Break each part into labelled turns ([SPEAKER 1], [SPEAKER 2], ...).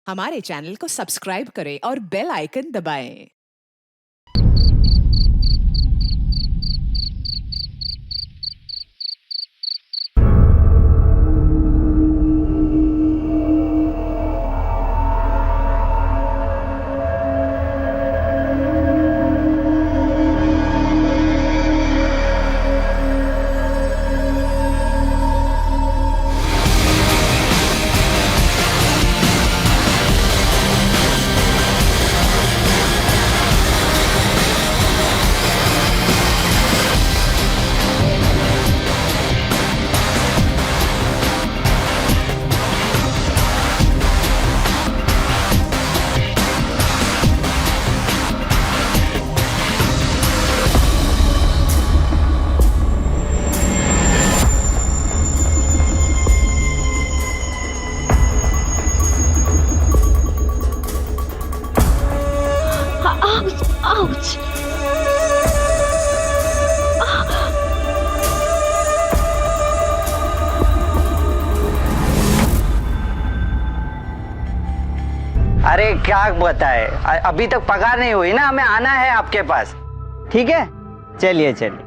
[SPEAKER 1] हमारे चैनल को सब्सक्राइब करें और बेल आइकन दबाएं।
[SPEAKER 2] Ouch!
[SPEAKER 3] अरे क्या बताए, अभी तक पगार नहीं हुई ना, हमें आना है आपके पास। ठीक है, चलिए चलिए।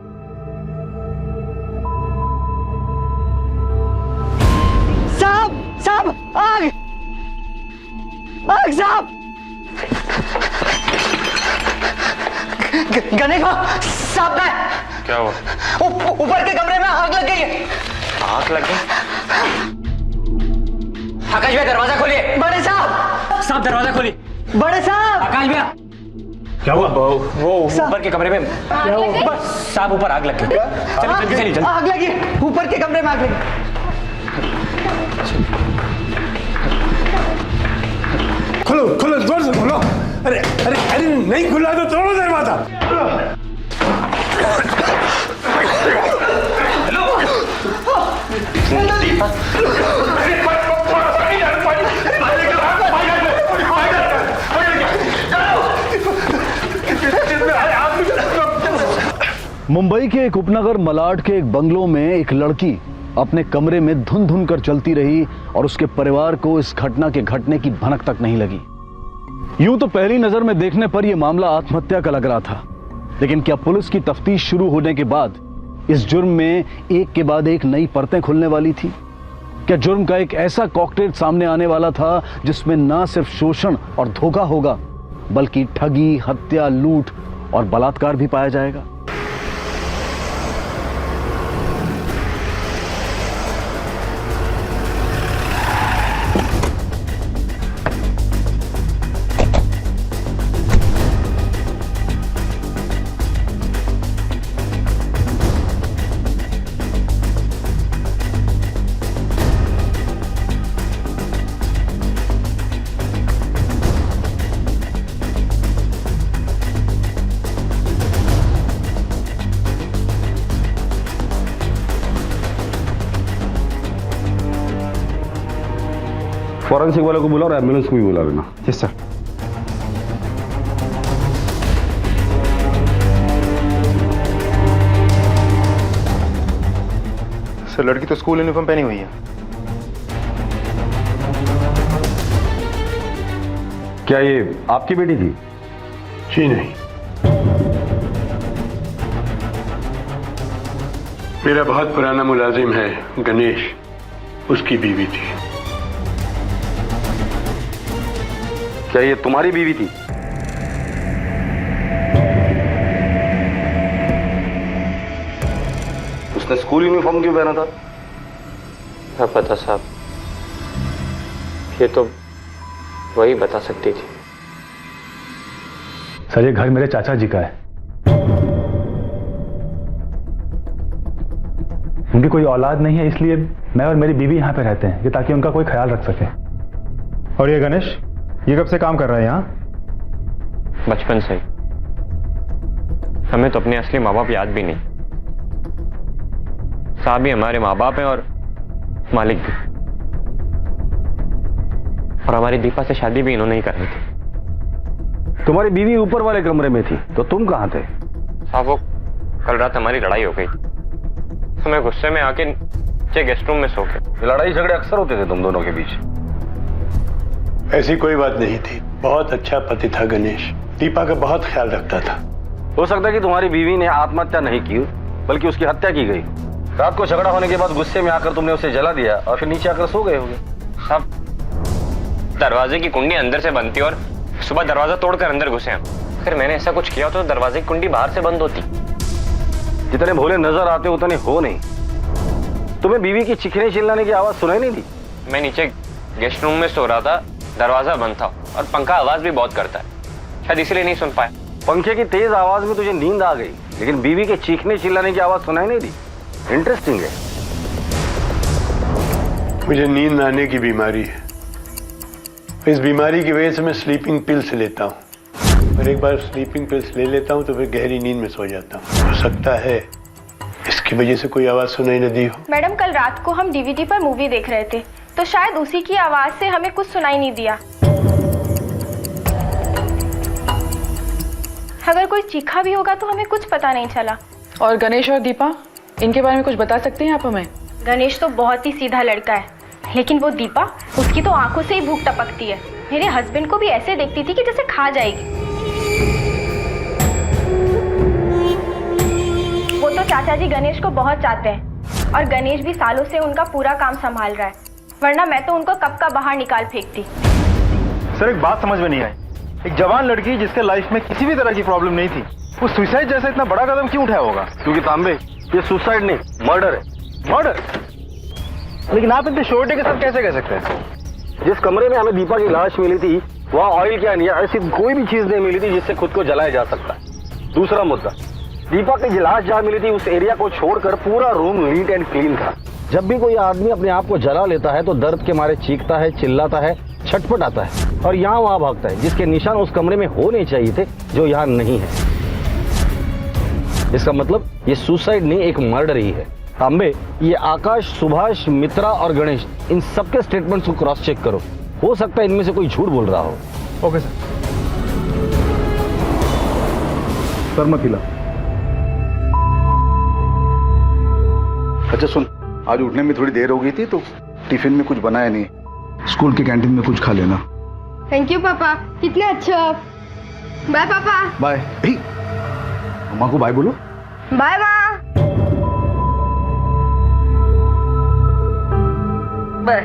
[SPEAKER 3] साहब साहब, आग आग साहब। गणेश साहब, मैं
[SPEAKER 4] क्या हुआ?
[SPEAKER 3] ऊपर के कमरे में आग लग गई है।
[SPEAKER 4] आग लग गई?
[SPEAKER 3] आकाश भैया दरवाजा खोलिए। बड़े साहब,
[SPEAKER 4] साहब दरवाजा खोलिए।
[SPEAKER 3] बड़े साहब।
[SPEAKER 4] आकाश भैया, क्या हुआ? वो ऊपर के कमरे में क्या हुआ? साहब ऊपर आग लग गई। चलिए जल्दी चलिए जल्दी।
[SPEAKER 3] आग लगी, ऊपर के कमरे में आग लगी।
[SPEAKER 5] खोलो खोलो, जोर से खोलो। अरे अरे अरे, नहीं खुला तो तोड़ो दरवाजा।
[SPEAKER 6] मुंबई के एक उपनगर मलाड के एक बंगलो में एक लड़की अपने कमरे में धुन धुन कर चलती रही और उसके परिवार को इस घटना के घटने की भनक तक नहीं लगी। यूं तो पहली नजर में देखने पर यह मामला आत्महत्या का लग रहा था, लेकिन क्या पुलिस की तफ्तीश शुरू होने के बाद इस जुर्म में एक के बाद एक नई परतें खुलने वाली थी? क्या जुर्म का एक ऐसा कॉकटेल सामने आने वाला था जिसमें ना सिर्फ शोषण और धोखा होगा, बल्कि ठगी, हत्या, लूट और बलात्कार भी पाया जाएगा?
[SPEAKER 5] फॉरेंसिक वालों को बुला और एम्बुलेंस को भी बुला लेना। Yes sir.
[SPEAKER 4] सर लड़की तो स्कूल यूनिफॉर्म पहनी हुई है।
[SPEAKER 5] क्या ये आपकी बेटी थी? जी नहीं, मेरा बहुत पुराना मुलाजिम है गणेश, उसकी बीवी थी। क्या ये तुम्हारी बीवी थी? उसने स्कूल यूनिफॉर्म क्यों पहना था?
[SPEAKER 4] क्या पता साहब, ये तो वही बता सकती थी।
[SPEAKER 6] सर, ये घर मेरे चाचा जी का है। उनकी कोई औलाद नहीं है, इसलिए मैं और मेरी बीवी यहाँ पे रहते हैं, ये ताकि उनका कोई ख्याल रख सके।
[SPEAKER 7] और ये गणेश, ये कब से काम कर रहा है यहाँ?
[SPEAKER 4] बचपन से ही। हमें तो अपने असली माँ बाप याद भी नहीं। साहब ही हमारे माँ बाप हैं और मालिक भी। और हमारी दीपा से शादी भी इन्होंने ही कराई थी।
[SPEAKER 6] तुम्हारी बीवी ऊपर वाले कमरे में थी, तो तुम कहाँ थे?
[SPEAKER 4] साहब वो कल रात हमारी लड़ाई हो गई, तो मैं गुस्से में आके नीचे गेस्ट रूम में सो गया।
[SPEAKER 5] लड़ाई झगड़े अक्सर होते थे तुम दोनों के बीच। ऐसी कोई बात नहीं थी। बहुत अच्छा पति था गणेश, दीपा का बहुत ख्याल रखता था।
[SPEAKER 6] हो सकता है कि तुम्हारी बीवी ने आत्महत्या नहीं की बल्कि उसकी हत्या की गई। रात को झगड़ा होने के बाद गुस्से में आकर तुमने उसे जला दिया और फिर नीचे आकर सो गए होगे।
[SPEAKER 4] साहब, दरवाजे की कुंडी अंदर से बंद थी और सुबह दरवाजा तोड़कर अंदर घुसे हम। फिर मैंने ऐसा कुछ किया तो दरवाजे की कुंडी बाहर से बंद होती।
[SPEAKER 6] जितने भोले नजर आते उतने हो नहीं। तुम्हें बीवी की चिखने चिल्लाने की आवाज सुनाई नहीं दी?
[SPEAKER 4] मैं नीचे गेस्ट रूम में सो रहा था, दरवाजा बंद था और पंखा आवाज भी बहुत करता है, शायद इसलिए नहीं सुन पाया।
[SPEAKER 6] पंखे की तेज आवाज में तुझे नींद आ गई, लेकिन बीवी के चीखने चिल्लाने की आवाज सुनाई नहीं दी। इंटरेस्टिंग है।
[SPEAKER 5] मुझे नींद आने की बीमारी है। इस बीमारी की वजह से मैं स्लीपिंग पिल्स लेता हूँ, और एक बार स्लीपिंग पिल्स ले लेता हूँ तो फिर गहरी नींद में सो जाता हूँ। हो सकता है इसकी वजह से कोई आवाज सुनाई न दी हो।
[SPEAKER 2] मैडम, कल रात को हम डीवीडी पर मूवी देख रहे थे तो शायद उसी की आवाज से हमें कुछ सुनाई नहीं दिया। अगर कोई चीखा भी होगा तो हमें कुछ पता नहीं चला।
[SPEAKER 8] और गणेश और दीपा, इनके बारे में कुछ बता सकते हैं आप हमें?
[SPEAKER 2] गणेश तो बहुत ही सीधा लड़का है, लेकिन वो दीपा, उसकी तो आंखों से ही भूख टपकती है। मेरे हस्बैंड को भी ऐसे देखती थी कि जैसे खा जाएगी। वो तो चाचा जी गणेश को बहुत चाहते हैं और गणेश भी सालों से उनका पूरा काम संभाल रहा है, वरना मैं तो उनको कब का बाहर निकाल फेंकती।
[SPEAKER 7] सर, एक बात समझ में नहीं आई। एक जवान लड़की जिसके लाइफ में किसी भी तरह की प्रॉब्लम नहीं थी, वो सुसाइड जैसा इतना बड़ा कदम क्यों उठाया होगा?
[SPEAKER 6] क्योंकि तांबे, ये सुसाइड नहीं, मर्डर है।
[SPEAKER 7] मर्डर? लेकिन आप इतने श्योरिटी के साथ कैसे कह सकते हैं?
[SPEAKER 6] जिस कमरे में हमें दीपा की लाश मिली थी वहाँ ऑयल क्या नहीं, ऐसी कोई भी चीज नहीं मिली थी जिससे खुद को जलाया जा सकता है। दूसरा मुद्दा, दीपा की लाश जहाँ मिली थी उस एरिया को छोड़कर पूरा रूम नीट एंड क्लीन था। जब भी कोई आदमी अपने आप को जला लेता है तो दर्द के मारे चीखता है, चिल्लाता है, छटपटाता है और यहाँ वहां भागता है, जिसके निशान उस कमरे में होने चाहिए थे जो यहाँ नहीं है। इसका मतलब ये सुसाइड नहीं, एक मर्डर ही है। तांबे, ये आकाश, सुभाष, मित्रा और गणेश, इन सबके स्टेटमेंट्स को क्रॉस चेक करो। हो सकता है इनमें से कोई झूठ बोल रहा हो।
[SPEAKER 7] ओके सर, मत हिला।
[SPEAKER 9] अच्छा सुन, आज उठने में थोड़ी देर हो गई थी तो टिफिन में कुछ बनाया नहीं, स्कूल की कैंटीन में कुछ खा लेना।
[SPEAKER 2] थैंक यू पापा, कितने अच्छे हो आप। बाय पापा।
[SPEAKER 9] बाय। मम्मा को बाय बोलो।
[SPEAKER 2] बाय माँ। बाय।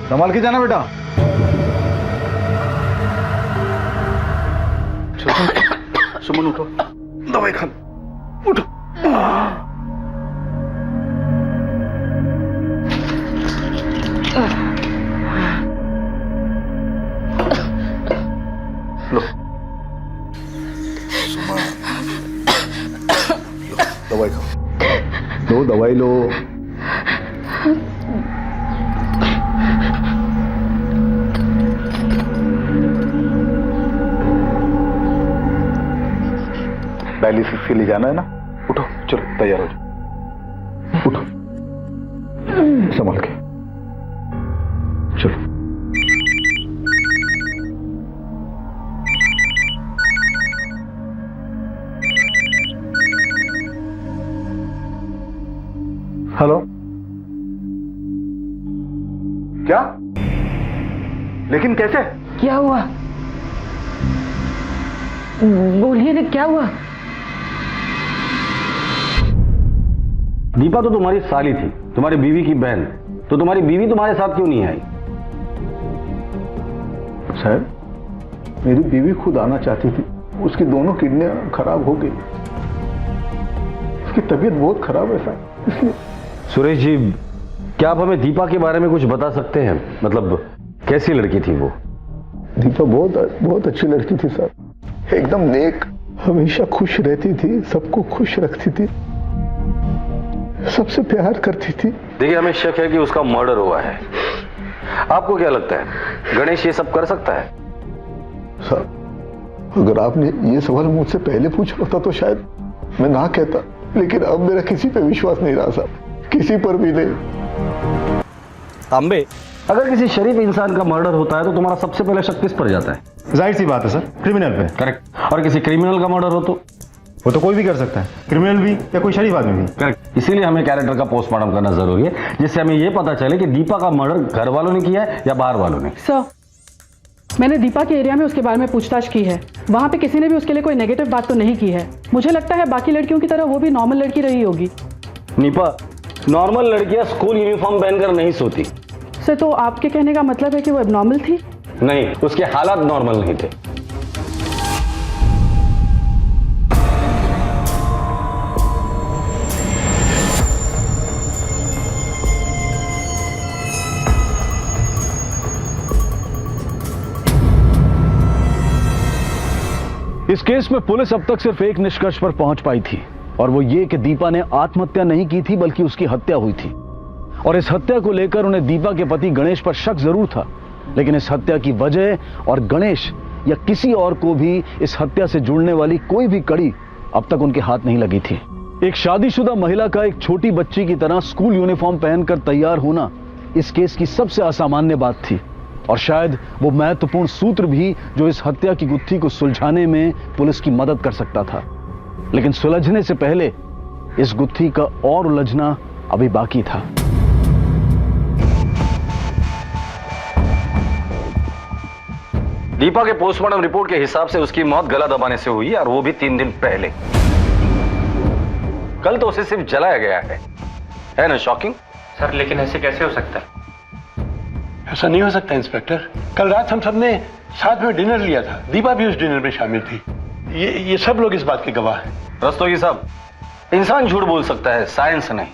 [SPEAKER 9] संभाल के जाना बेटा। सुमन उठो, दवाई खा, उठो। लो, दवाई खाओ, लो दवाई लो। डायलिसिस के लिए जाना है ना, उठो, चलो तैयार हो जाओ, उठो, संभाल के चलो। हेलो, क्या? लेकिन कैसे?
[SPEAKER 8] क्या हुआ? बोलिए ना, क्या हुआ?
[SPEAKER 6] दीपा तो तुम्हारी साली थी, तुम्हारी बीवी की बहन, तो तुम्हारी बीवी तुम्हारे साथ क्यों नहीं आई?
[SPEAKER 9] साहब, मेरी बीवी खुद आना चाहती थी, उसकी दोनों किडनियां खराब हो गई, उसकी तबीयत बहुत खराब है साहब, इसलिए।
[SPEAKER 6] सुरेश जी, क्या आप हमें दीपा के बारे में कुछ बता सकते हैं? मतलब कैसी लड़की थी वो?
[SPEAKER 9] दीपा बहुत अच्छी लड़की थी साहब, एकदम नेक, हमेशा खुश रहती थी, सबको खुश रखती थी, सबसे प्यार करती थी।
[SPEAKER 6] देखिए, हमें शक है कि उसका मर्डर हुआ है। आपको क्या लगता है, गणेश ये सब कर सकता है?
[SPEAKER 9] साहब, अगर आपने ये सवाल मुझसे पहले पूछा होता तो शायद मैं ना कहता, लेकिन अब मेरा किसी पे विश्वास नहीं रहा साहब, किसी पर भी नहीं।
[SPEAKER 6] तांबे, अगर किसी शरीफ इंसान का मर्डर होता है तो तुम्हारा सबसे पहले शक किस पर जाता है?
[SPEAKER 7] जाहिर सी बात है सर, क्रिमिनल पे।
[SPEAKER 6] करेक्ट। और किसी क्रिमिनल का मर्डर हो तो
[SPEAKER 7] वो तो कोई भी कर सकता है, क्रिमिनल भी या कोई शरीफ आदमी भी।
[SPEAKER 6] करेक्ट, इसीलिए हमें कैरेक्टर का पोस्टमार्टम करना जरूरी है, जिससे हमें ये पता चले कि दीपा का मर्डर घर वालों ने किया है या बाहर वालों ने।
[SPEAKER 8] सर, मैंने दीपा के एरिया में उसके बारे में पूछताछ की है। वहाँ पे किसी ने भी उसके लिए कोई नेगेटिव बात तो नहीं की है। मुझे लगता है बाकी लड़कियों की तरह वो भी नॉर्मल लड़की रही होगी।
[SPEAKER 6] नीपा, नॉर्मल लड़कियां स्कूल यूनिफॉर्म पहनकर नहीं सोती।
[SPEAKER 8] सर, तो आपके कहने का मतलब है कि वो एबनॉर्मल थी?
[SPEAKER 6] नहीं, उसके हालात नॉर्मल नहीं थे। इस केस में पुलिस अब तक सिर्फ एक निष्कर्ष पर पहुंच पाई थी, और वो ये कि दीपा ने आत्महत्या नहीं की थी बल्कि उसकी हत्या हुई थी। और इस हत्या को लेकर उन्हें दीपा के पति गणेश पर शक जरूर था, लेकिन इस हत्या की वजह और गणेश या किसी और को भी इस हत्या से जुड़ने वाली कोई भी कड़ी अब तक उनके हाथ नहीं लगी थी। एक शादीशुदा महिला का एक छोटी बच्ची की तरह स्कूल यूनिफॉर्म पहनकर तैयार होना इस केस की सबसे असामान्य बात थी, और शायद वो महत्वपूर्ण सूत्र भी जो इस हत्या की गुत्थी को सुलझाने में पुलिस की मदद कर सकता था। लेकिन सुलझने से पहले इस गुत्थी का और उलझना अभी बाकी था।
[SPEAKER 10] दीपा के पोस्टमार्टम रिपोर्ट के हिसाब से उसकी मौत गला दबाने से हुई, और वो भी 3 दिन पहले। कल तो उसे सिर्फ जलाया गया है ना शॉकिंग?
[SPEAKER 4] सर, लेकिन ऐसे कैसे हो सकता है?
[SPEAKER 5] ऐसा नहीं हो सकता इंस्पेक्टर। कल रात हम सबने साथ में डिनर लिया था, दीपा भी उस डिनर में शामिल थी। ये सब लोग इस बात के गवाह हैं।
[SPEAKER 10] रस्तोगी साहब, इंसान झूठ बोल सकता है, साइंस नहीं।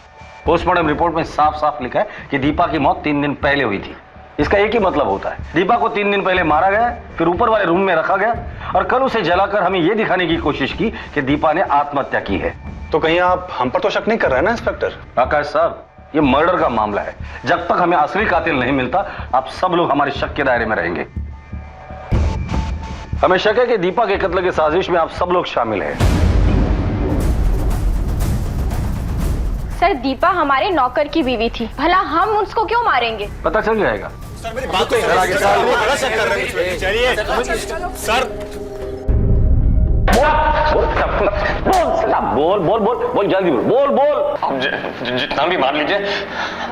[SPEAKER 10] पोस्टमार्टम रिपोर्ट में साफ साफ लिखा है कि दीपा की मौत 3 दिन पहले हुई थी। इसका एक ही मतलब होता है, दीपा को 3 दिन पहले मारा गया, फिर ऊपर वाले रूम में रखा गया, और कल उसे जलाकर हमें यह दिखाने की कोशिश की कि दीपा ने आत्महत्या की है।
[SPEAKER 7] तो कहीं आप हम पर तो शक नहीं कर रहे हैं ना इंस्पेक्टर?
[SPEAKER 10] आकाश साहब, ये मर्डर का मामला है। जब तक हमें असली कातिल नहीं मिलता, आप सब लोग हमारे शक के दायरे में रहेंगे। हमें शक है कि दीपा के कत्ल की साजिश में आप सब लोग शामिल हैं।
[SPEAKER 2] सर, दीपा हमारे नौकर की बीवी थी, भला हम उसको क्यों मारेंगे?
[SPEAKER 10] पता चल जाएगा।
[SPEAKER 7] सर, मेरी बात तो बड़ा शक कर रहे हैं। चलिए सर,
[SPEAKER 10] बोल जल्दी बोल।
[SPEAKER 4] जितना भी मार लीजिए,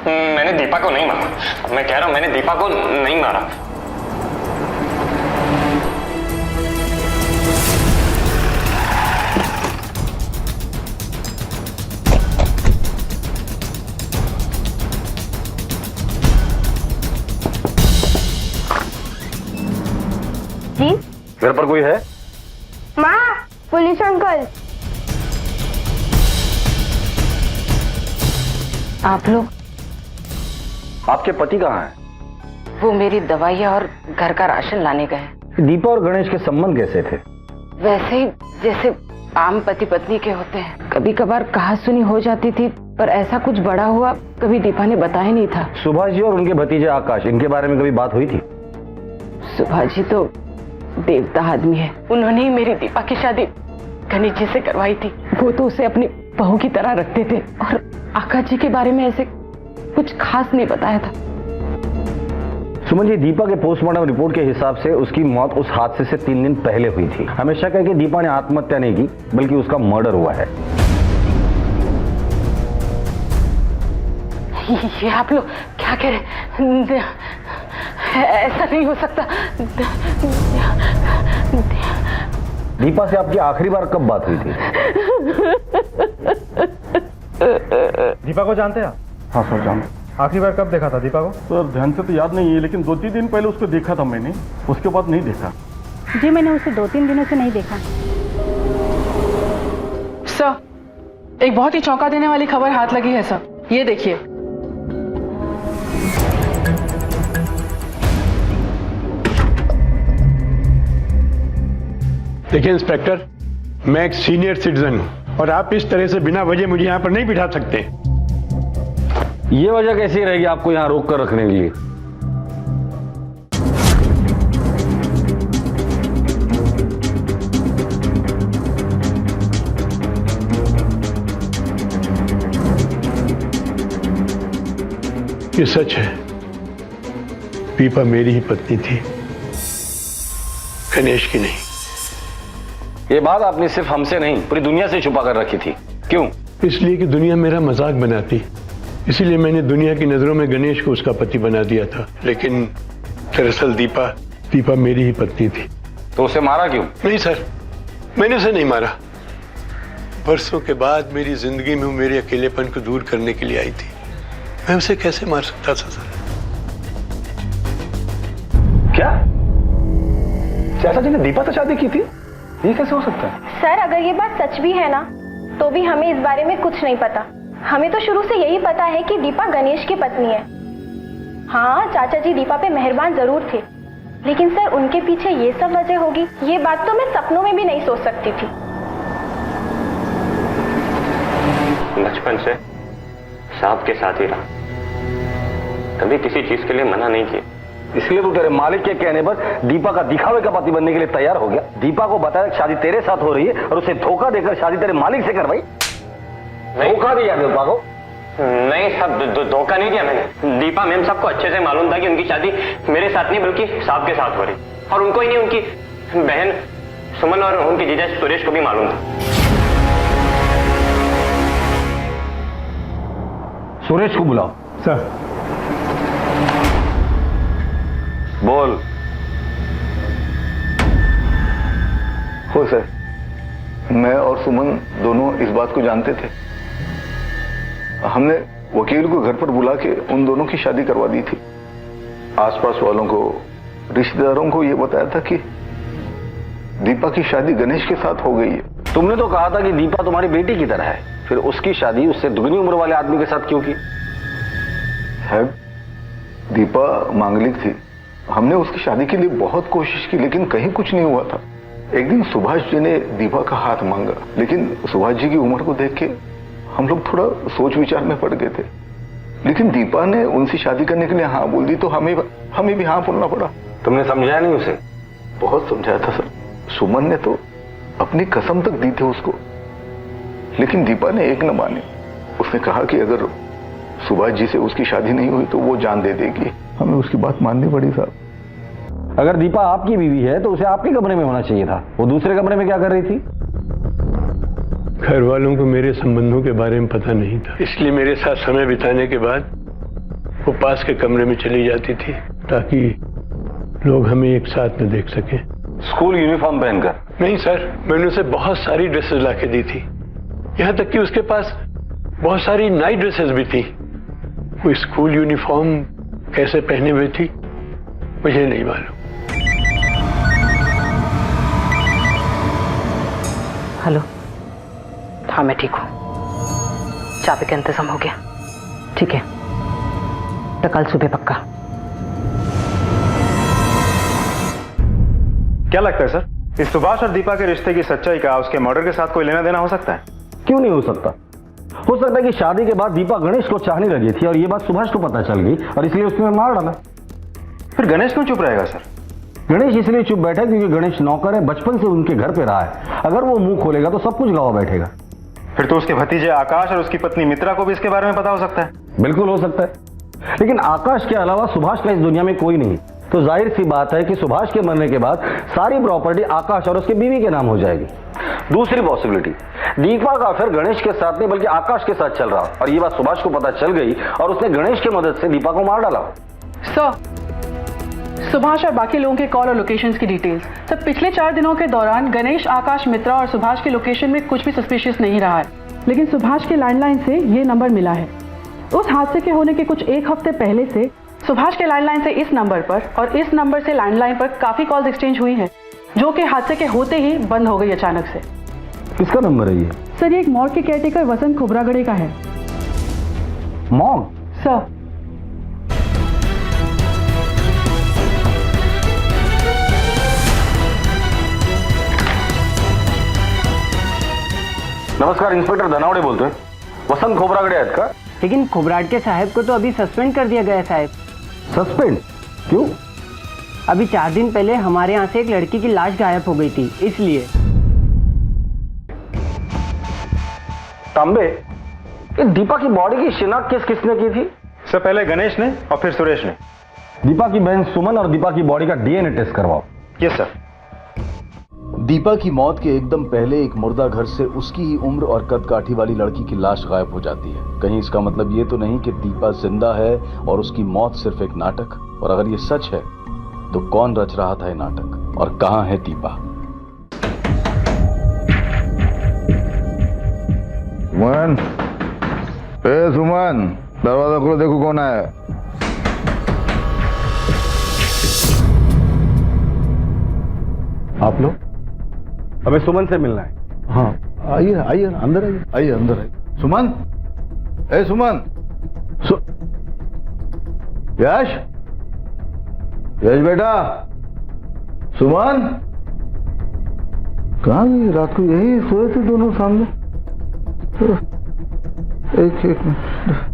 [SPEAKER 4] मैंने दीपा को नहीं मारा। मैं कह रहा हूं, मैंने दीपा को नहीं मारा।
[SPEAKER 2] जी?
[SPEAKER 10] घर पर कोई है?
[SPEAKER 2] माँ, पुलिस अंकल।
[SPEAKER 11] आप लोग?
[SPEAKER 10] आपके पति कहाँ हैं?
[SPEAKER 11] वो मेरी दवाइयाँ और घर का राशन लाने गए।
[SPEAKER 10] दीपा और गणेश के संबंध कैसे थे?
[SPEAKER 11] वैसे ही जैसे आम पति पत्नी के होते हैं। कभी कभार कहा सुनी हो जाती थी, पर ऐसा कुछ बड़ा हुआ कभी दीपा ने बताया नहीं था।
[SPEAKER 10] सुभाष जी और उनके भतीजे आकाश, इनके बारे में कभी बात हुई थी?
[SPEAKER 11] सुभाष जी तो देवता आदमी है। उन्होंने ही मेरी दीपा की शादी गणेश जी से करवाई थी। वो तो उसे अपनी बहू की तरह रखते थे, और आकाश जी के बारे में ऐसे कुछ खास नहीं बताया था।
[SPEAKER 10] सुमन जी, दीपा के पोस्टमार्टम रिपोर्ट के हिसाब से उसकी मौत उस हादसे से 3 दिन पहले हुई थी। हमें शक है कि दीपा ने आत्महत्या नहीं की, बल्कि उसका मर्डर हुआ है।
[SPEAKER 11] ये आप लोग क्या कह रहे? ऐसा नहीं हो सकता।
[SPEAKER 10] दीपा से आपकी आखिरी बार कब बात हुई थी?
[SPEAKER 7] दीपा को जानते हैं आप?
[SPEAKER 9] हाँ सर, जानते।
[SPEAKER 7] आखिरी बार कब देखा था दीपा को?
[SPEAKER 9] सर, ध्यान से तो याद नहीं है, लेकिन 2-3 दिन पहले उसको देखा था मैंने, उसके बाद नहीं देखा।
[SPEAKER 12] जी, मैंने उसे 2-3 दिनों से नहीं देखा।
[SPEAKER 8] सर, एक बहुत ही चौंका देने वाली खबर हाथ लगी है सर। ये देखिए।
[SPEAKER 5] देखिए इंस्पेक्टर, मैं एक सीनियर सिटीजन हूं, और आप इस तरह से बिना वजह मुझे यहां पर नहीं बिठा सकते।
[SPEAKER 10] ये वजह कैसी रहेगी आपको यहां रोक कर रखने के लिए?
[SPEAKER 5] ये सच है, दीपा मेरी ही पत्नी थी, गणेश की नहीं।
[SPEAKER 10] ये बात आपने सिर्फ हमसे नहीं पूरी दुनिया से छुपा कर रखी थी। क्यों?
[SPEAKER 5] इसलिए कि दुनिया मेरा मजाक बनाती, इसीलिए मैंने दुनिया की नजरों में गणेश को उसका पति बना दिया था। लेकिन दरअसल दीपा मेरी ही पत्नी थी।
[SPEAKER 10] तो उसे मारा क्यों?
[SPEAKER 5] नहीं सर, मैंने उसे नहीं मारा। बरसों के बाद मेरी जिंदगी में वो मेरे अकेलेपन को दूर करने के लिए आई थी। मैं उसे कैसे मार सकता था सर?
[SPEAKER 9] क्या चाचा जी ने दीपा से शादी की थी? ये कैसे हो सकता है?
[SPEAKER 2] सर अगर ये बात सच भी है ना, तो भी हमें इस बारे में कुछ नहीं पता। हमें तो शुरू से यही पता है कि दीपा गणेश की पत्नी है। हाँ, चाचा जी दीपा पे मेहरबान जरूर थे, लेकिन सर उनके पीछे ये सब वजह होगी, ये बात तो मैं सपनों में भी नहीं सोच सकती थी।
[SPEAKER 4] बचपन से सांप के साथ ही रहा, कभी किसी चीज के लिए मना नहीं किया।
[SPEAKER 10] इसलिए तो तेरे मालिक के कहने पर दीपा का दिखावे का पति बनने के लिए तैयार हो गया। दीपा को बताया कि शादी तेरे साथ हो रही है और उसे धोखा देकर शादी तेरे मालिक से करवाई। धोखा दिया दीपा को?
[SPEAKER 4] नहीं सब धोखा नहीं दिया मैंने। दीपा मैम सबको अच्छे से मालूम था कि उनकी शादी मेरे साथ नहीं बल्कि सांप के साथ हो रही, और उनको ही नहीं उनकी बहन सुमन और उनकी जीजा सुरेश को भी मालूम था।
[SPEAKER 10] सुरेश को बुलाओ।
[SPEAKER 7] सर।
[SPEAKER 10] बोल।
[SPEAKER 9] हो सर, मैं और सुमन दोनों इस बात को जानते थे। हमने वकील को घर पर बुला के उन दोनों की शादी करवा दी थी। आसपास वालों को, रिश्तेदारों को यह बताया था कि दीपा की शादी गणेश के साथ हो गई है।
[SPEAKER 10] तुमने तो कहा था कि दीपा तुम्हारी बेटी की तरह है, फिर उसकी शादी उससे दुगनी उम्र वाले आदमी के साथ क्यों की?
[SPEAKER 9] साहब, दीपा मांगलिक थी। हमने उसकी शादी के लिए बहुत कोशिश की, लेकिन कहीं कुछ नहीं हुआ था। एक दिन सुभाष जी ने दीपा का हाथ मांगा, लेकिन सुभाष जी की उम्र को देख के हम लोग थोड़ा सोच विचार में पड़ गए थे। लेकिन दीपा ने उनसे शादी करने के लिए हाँ बोल दी, तो हमें भी हाँ बोलना पड़ा।
[SPEAKER 10] तुमने समझाया नहीं उसे?
[SPEAKER 9] बहुत समझाया था सर। सुमन ने तो अपनी कसम तक दी थी उसको, लेकिन दीपा ने एक न मानी। उसने कहा कि अगर सुभाष जी से उसकी शादी नहीं हुई तो वो जान दे देगी। हमें उसकी बात माननी पड़ी साहब।
[SPEAKER 10] अगर दीपा आपकी बीवी है तो उसे आपके कमरे में होना चाहिए था। वो दूसरे कमरे में क्या कर रही थी?
[SPEAKER 5] घर वालों को मेरे संबंधों के बारे में पता नहीं था, इसलिए मेरे साथ समय बिताने के बाद वो पास के कमरे में चली जाती थी ताकि लोग हमें एक साथ में देख सकें।
[SPEAKER 10] स्कूल यूनिफॉर्म पहनकर?
[SPEAKER 5] नहीं सर, मैंने उसे बहुत सारी ड्रेसेस लाके दी थी, यहां तक कि उसके पास बहुत सारी नाइट ड्रेसेस भी थी। वो स्कूल यूनिफॉर्म कैसे पहने हुए थी मुझे नहीं मालूम।
[SPEAKER 11] हेलो। हाँ मैं ठीक हूँ, चाबी का इंतजाम हो गया। ठीक है, तो कल सुबह पक्का।
[SPEAKER 7] क्या लगता है सर, इस सुभाष और दीपा के रिश्ते की सच्चाई का उसके मर्डर के साथ कोई लेना देना हो सकता है?
[SPEAKER 10] क्यों नहीं हो सकता? हो सकता है कि शादी के बाद दीपा गणेश को चाहने लगी थी और ये बात सुभाष को पता चल गई और इसलिए उसने मार डाला।
[SPEAKER 7] फिर गणेश क्यों चुप रहेगा सर?
[SPEAKER 10] गणेश इसलिए चुप बैठा क्योंकि गणेश नौकर है, बचपन से उनके घर पे रहा है। अगर वो मुंह खोलेगा तो सब कुछ गवा बैठेगा।
[SPEAKER 7] फिर तो उसके भतीजे आकाश और उसकी पत्नी मित्रा को भी इसके बारे में पता हो सकता है।
[SPEAKER 10] बिल्कुल हो सकता है, लेकिन आकाश के अलावा सुभाष का इस दुनिया में कोई नहीं। तो जाहिर सी बात है कि सुभाष के मरने के बाद सारी प्रॉपर्टी आकाश और उसके बीवी के नाम हो जाएगी। दूसरी पॉसिबिलिटी, दीपा का अफेयर गणेश के साथ नहीं बल्कि आकाश के साथ चल रहा और ये बात सुभाष को पता चल गई और उसने गणेश की मदद से दीपा को मार डाला।
[SPEAKER 8] सर, सुभाष और बाकी लोगों के कॉल और लोकेशंस की डिटेल्स। सर, पिछले 4 दिनों के दौरान गणेश, आकाश, मित्रा और सुभाष के लोकेशन में कुछ भी सस्पिशियस नहीं रहा है, लेकिन सुभाष के लैंडलाइन से ये नंबर मिला है। उस हादसे के होने के कुछ 1 हफ्ते पहले से सुभाष के लैंडलाइन से इस नंबर पर और इस नंबर से लैंडलाइन पर काफी कॉल्स एक्सचेंज हुई हैं, जो कि हादसे के होते ही बंद हो गई अचानक से।
[SPEAKER 10] किसका नंबर है ये?
[SPEAKER 8] सर, ये एक मॉर्ग के केयरटेकर वसंत खोबरागड़े का है।
[SPEAKER 10] मॉर्ग?
[SPEAKER 8] सर,
[SPEAKER 10] नमस्कार, इंस्पेक्टर धनावड़े बोलते हैं। वसंत खोबरागड़े आहेत का?
[SPEAKER 12] लेकिन खोबरागड़े के साहब को तो अभी सस्पेंड कर दिया गया है साहब।
[SPEAKER 10] सस्पेंड? क्यों?
[SPEAKER 12] अभी 4 दिन पहले हमारे यहाँ से एक लड़की की लाश गायब हो गई थी, इसलिए।
[SPEAKER 10] तांबे, ये दीपा की बॉडी की शिनाख्त किसने की थी?
[SPEAKER 7] सर, पहले गणेश ने और फिर सुरेश ने।
[SPEAKER 10] दीपा की बहन सुमन और दीपा की बॉडी का डीएनए टेस्ट करवाओ।
[SPEAKER 7] Yes sir.
[SPEAKER 6] दीपा की मौत के एकदम पहले एक मुर्दा घर से उसकी ही उम्र और कदकाठी वाली लड़की की लाश गायब हो जाती है। कहीं इसका मतलब ये तो नहीं कि दीपा जिंदा है और उसकी मौत सिर्फ एक नाटक? और अगर ये सच है तो कौन रच रहा था ये नाटक और कहां है दीपा?
[SPEAKER 9] सुमन, सुमन, दरवाजा खोलो, देखो कौन आया है।
[SPEAKER 6] आप लोग?
[SPEAKER 10] हमें सुमन से मिलना है।
[SPEAKER 9] हाँ आइए आइए, अंदर आइए, आइए अंदर आइए। सुमन, सुमन, यश, यश बेटा, सुमन कहाँ गई? रात को यही सोए थे दोनों सामने। एक मिनट।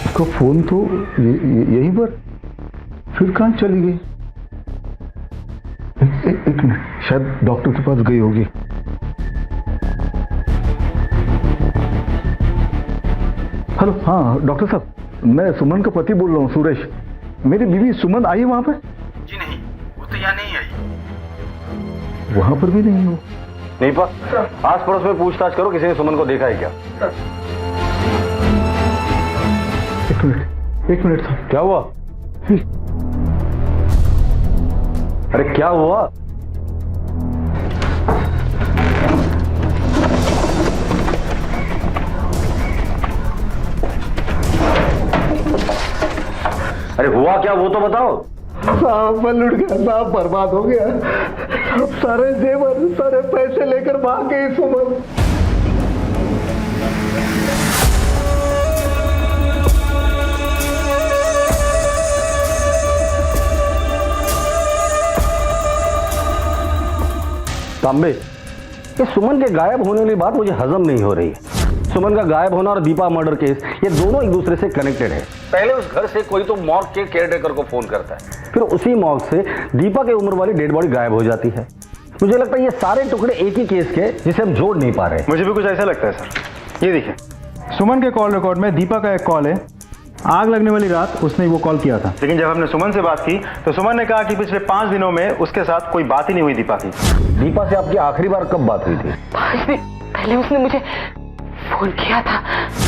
[SPEAKER 9] उसका फोन तो यहीं पर, फिर कहाँ चली गई? एक मिनट, शायद डॉक्टर के पास गई होगी। हेलो, हाँ डॉक्टर साहब, मैं सुमन का पति बोल रहा हूँ, सुरेश। मेरी बीवी सुमन आई है वहां पे?
[SPEAKER 10] जी नहीं, वो तो यहाँ नहीं आई।
[SPEAKER 9] वहां पर भी नहीं हो?
[SPEAKER 10] नहीं पा, आस पड़ोस में पूछताछ करो, किसी ने सुमन को देखा है क्या?
[SPEAKER 9] एक मिनट साहब।
[SPEAKER 10] क्या हुआ? अरे क्या हुआ? अरे हुआ क्या वो तो बताओ।
[SPEAKER 9] साहब मैं लुट गया साहब, बर्बाद हो गया। सारे जेवर, सारे पैसे लेकर भाग गई सुमन।
[SPEAKER 10] तांबे, ये सुमन के गायब होने वाली बात मुझे हजम नहीं हो रही है। सुमन का गायब होना और दीपा मर्डर केस, ये दोनों एक दूसरे से कनेक्टेड है। पहले उस घर से कोई तो मॉर्ग के केयरटेकर को फोन करता है, फिर उसी मॉर्ग से दीपा के उम्र वाली डेड बॉडी गायब हो जाती है। मुझे लगता है ये सारे टुकड़े एक ही केस के, जिसे हम जोड़ नहीं पा रहे।
[SPEAKER 7] मुझे भी कुछ ऐसा लगता है सर। ये देखिए, सुमन के कॉल रिकॉर्ड में दीपा का एक कॉल है। आग लगने वाली रात उसने वो कॉल किया था, लेकिन जब हमने सुमन से बात की तो सुमन ने कहा कि पिछले 5 दिनों में उसके साथ कोई बात ही नहीं हुई दीपा की।
[SPEAKER 10] दीपा से आपकी आखिरी बार कब बात हुई थी?
[SPEAKER 11] 5 दिन पहले उसने मुझे फोन किया था।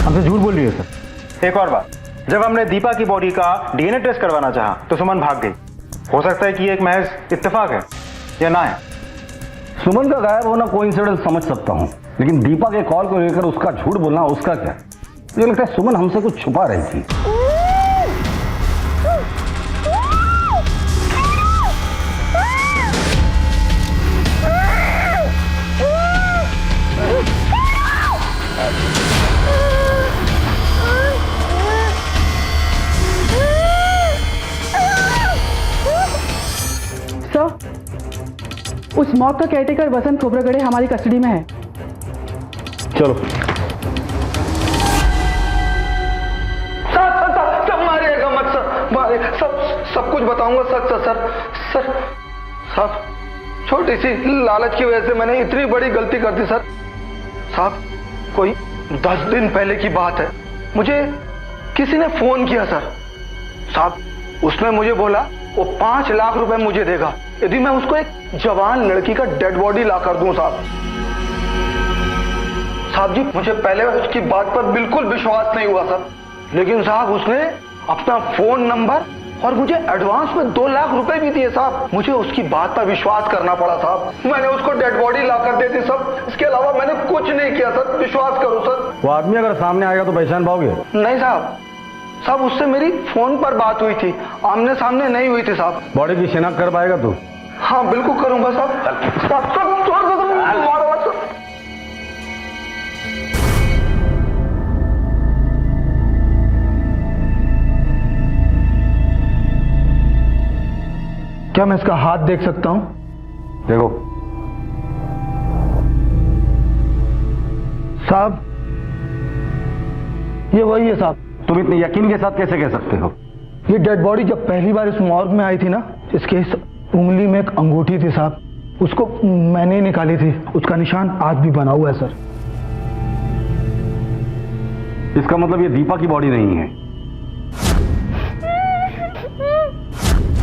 [SPEAKER 7] हमसे झूठ बोल रही है सर। एक और बात, जब हमने दीपा की बॉडी का डीएनए टेस्ट करवाना चाहा तो सुमन भाग गई। हो सकता है कि ये एक महज इत्तेफाक है या ना है।
[SPEAKER 10] सुमन का गायब होना कोइंसिडेंस समझ सकता हूं, लेकिन दीपा के कॉल को लेकर उसका झूठ बोलना, उसका क्या? मुझे लगता है सुमन हमसे कुछ छुपा रही थी।
[SPEAKER 8] उस मॉब का केयरटेकर वसंत खोबरागड़े हमारी कस्टडी में है।
[SPEAKER 7] चलो।
[SPEAKER 9] सर मारिएगा मत सर, मारे सब कुछ बताऊंगा सच सर। साहब छोटी सी लालच की वजह से मैंने इतनी बड़ी गलती कर दी सर। साहब कोई 10 दिन पहले की बात है, मुझे किसी ने फोन किया सर। साहब उसने मुझे बोला वो 5 लाख रुपए मुझे देगा यदि मैं उसको एक जवान लड़की का डेड बॉडी ला कर दूं। साहब जी मुझे पहले उसकी बात पर बिल्कुल विश्वास नहीं हुआ सर, लेकिन साहब उसने अपना फोन नंबर और मुझे एडवांस में 2 लाख रुपए भी दिए साहब। मुझे उसकी बात पर विश्वास करना पड़ा साहब। मैंने उसको डेड बॉडी ला कर दे दी सब, इसके अलावा मैंने कुछ नहीं किया सर, विश्वास करो सर।
[SPEAKER 10] वो आदमी अगर सामने आएगा तो पहचान पाओगे?
[SPEAKER 9] नहीं साहब उससे मेरी फोन पर बात हुई थी, आमने सामने नहीं हुई थी साहब।
[SPEAKER 10] बॉडी की शिनाख्त कर पाएगा तू?
[SPEAKER 9] हाँ बिल्कुल करूंगा साहब।
[SPEAKER 7] क्या मैं इसका हाथ देख सकता हूं?
[SPEAKER 10] देखो।
[SPEAKER 6] साहब, ये वही है साहब।
[SPEAKER 10] तुम इतने यकीन के साथ कैसे कह सकते हो?
[SPEAKER 6] ये डेड बॉडी जब पहली बार इस मॉर्ग में आई थी ना, इसके इस उंगली में एक अंगूठी थी साहब, उसको मैंने ही निकाली थी। उसका निशान आज भी बना हुआ है सर।
[SPEAKER 10] इसका मतलब ये दीपा की बॉडी नहीं है।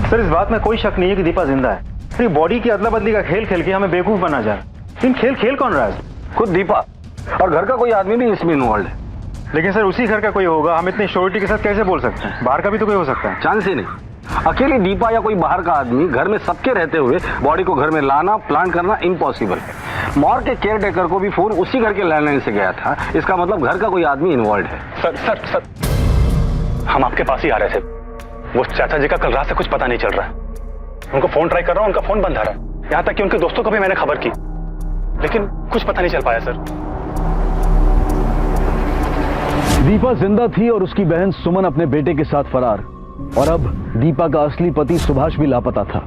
[SPEAKER 7] सर इस बात में कोई शक नहीं है कि दीपा जिंदा है। फिर बॉडी की अदला बदली का खेल खेल के हमें बेवकूफ बना जा रहा है। लेकिन खेल कौन रहा है?
[SPEAKER 10] खुद दीपा, और घर का कोई आदमी भी इसमें इन्वॉल्व है।
[SPEAKER 7] लेकिन सर उसी घर का कोई होगा, हम इतनी श्योरिटी के साथ कैसे बोल सकते हैं? बाहर का भी तो कोई हो सकता है।
[SPEAKER 10] चांस ही नहीं। अकेली दीपा या कोई बाहर का आदमी घर में सबके रहते हुए बॉडी को घर में लाना, प्लांट करना इम्पॉसिबल है। मॉर्ग के केयर टेकर को भी फोन उसी घर के लैंडलाइन से गया था। इसका मतलब घर का कोई आदमी इन्वॉल्व है।
[SPEAKER 13] सर हम आपके पास ही आ रहे थे। वो चाचा जी का कल रात से कुछ पता नहीं चल रहा है। उनको फोन ट्राई कर रहा हूं, उनका फोन बंद आ रहा है। यहां तक कि उनके दोस्तों को भी मैंने खबर की, लेकिन कुछ पता नहीं चल पाया सर।
[SPEAKER 6] दीपा जिंदा थी और उसकी बहन सुमन अपने बेटे के साथ फरार, और अब दीपा का असली पति सुभाष भी लापता था।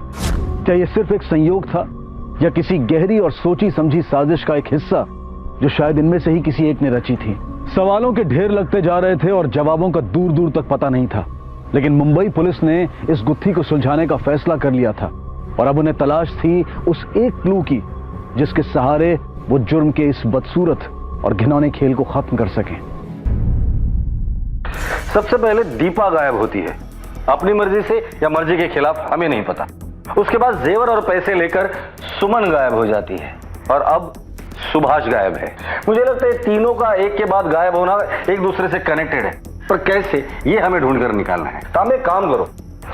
[SPEAKER 6] क्या यह सिर्फ एक संयोग था या किसी गहरी और सोची समझी साजिश का एक हिस्सा जो शायद इनमें से ही किसी एक ने रची थी? सवालों के ढेर लगते जा रहे थे और जवाबों का दूर दूर तक पता नहीं था। लेकिन मुंबई पुलिस ने इस गुत्थी को सुलझाने का फैसला कर लिया था और अब उन्हें तलाश थी उस एक क्लू की जिसके सहारे वो जुर्म के इस बदसूरत और घिनौने खेल को खत्म कर सकें।
[SPEAKER 10] सबसे पहले दीपा गायब होती है, अपनी मर्जी से या मर्जी के खिलाफ हमें नहीं पता। उसके बाद जेवर और पैसे लेकर सुमन गायब हो जाती है और अब सुभाष गायब है। मुझे लगता है तीनों का एक के बाद गायब होना एक दूसरे से कनेक्टेड है, पर कैसे ये हमें ढूंढ कर निकालना है। तो हम एक काम करो,